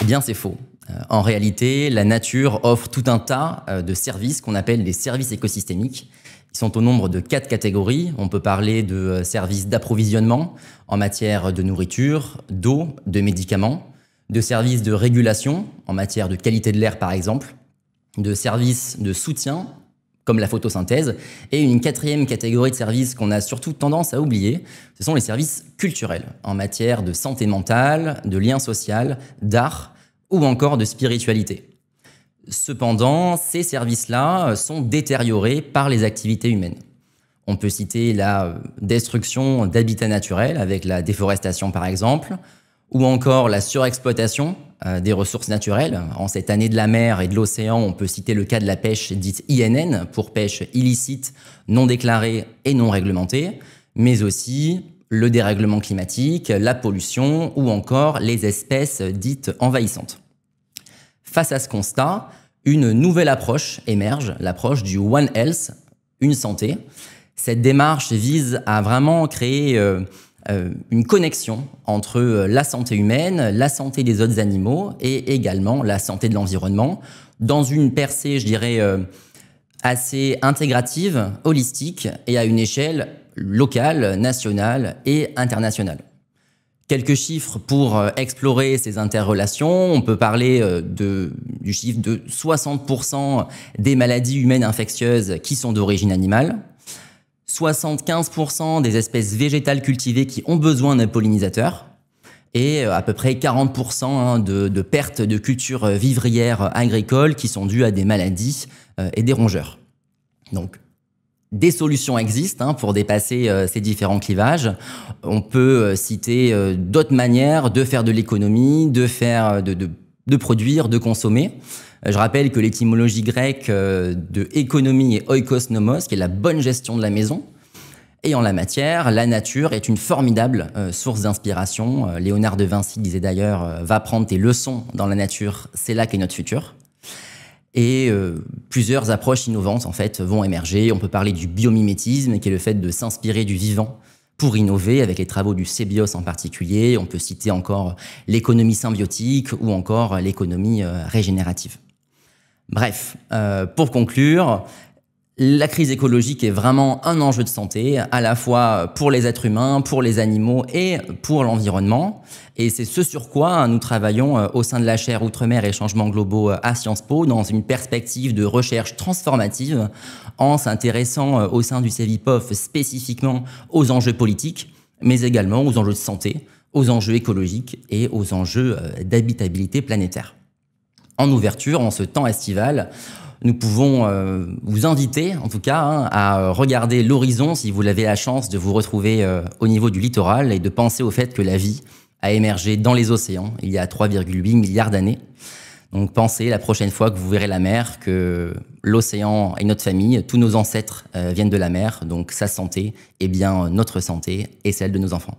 bien, c'est faux. En réalité, la nature offre tout un tas de services qu'on appelle des services écosystémiques. Ils sont au nombre de 4 catégories. On peut parler de services d'approvisionnement en matière de nourriture, d'eau, de médicaments, de services de régulation en matière de qualité de l'air par exemple, de services de soutien comme la photosynthèse, et une 4e catégorie de services qu'on a surtout tendance à oublier, ce sont les services culturels en matière de santé mentale, de lien social, d'art ou encore de spiritualité. Cependant, ces services-là sont détériorés par les activités humaines. On peut citer la destruction d'habitats naturels avec la déforestation par exemple, ou encore la surexploitation des ressources naturelles. En cette année de la mer et de l'océan, on peut citer le cas de la pêche dite INN, pour pêche illicite, non déclarée et non réglementée, mais aussi le dérèglement climatique, la pollution ou encore les espèces dites envahissantes. Face à ce constat, une nouvelle approche émerge, l'approche du One Health, une santé. Cette démarche vise à vraiment créer une connexion entre la santé humaine, la santé des autres animaux et également la santé de l'environnement dans une percée, je dirais, assez intégrative, holistique et à une échelle locale, nationale et internationale. Quelques chiffres pour explorer ces interrelations. On peut parler du chiffre de 60% des maladies humaines infectieuses qui sont d'origine animale, 75% des espèces végétales cultivées qui ont besoin d'un pollinisateur et à peu près 40% de pertes de cultures vivrières agricoles qui sont dues à des maladies et des rongeurs. Donc, des solutions existent pour dépasser ces différents clivages. On peut citer d'autres manières de faire de l'économie, de produire, de consommer. Je rappelle que l'étymologie grecque de économie est oikos nomos, qui est la bonne gestion de la maison. Et en la matière, la nature est une formidable source d'inspiration. Léonard de Vinci disait d'ailleurs « Va prendre tes leçons dans la nature, c'est là qu'est notre futur ». Et plusieurs approches innovantes en fait vont émerger. On peut parler du biomimétisme, qui est le fait de s'inspirer du vivant pour innover, avec les travaux du CBIOS en particulier. On peut citer encore l'économie symbiotique ou encore l'économie régénérative. Bref, pour conclure, la crise écologique est vraiment un enjeu de santé, à la fois pour les êtres humains, pour les animaux et pour l'environnement. Et c'est ce sur quoi nous travaillons au sein de la chaire Outre-mer et changements globaux à Sciences Po, dans une perspective de recherche transformative, en s'intéressant au sein du CEVIPOF spécifiquement aux enjeux politiques, mais également aux enjeux de santé, aux enjeux écologiques et aux enjeux d'habitabilité planétaire. En ouverture, en ce temps estival, nous pouvons vous inviter, en tout cas, à regarder l'horizon si vous avez la chance de vous retrouver au niveau du littoral et de penser au fait que la vie a émergé dans les océans il y a 3,8 milliards d'années. Donc pensez la prochaine fois que vous verrez la mer que l'océan est notre famille, tous nos ancêtres viennent de la mer, donc sa santé est bien notre santé et celle de nos enfants.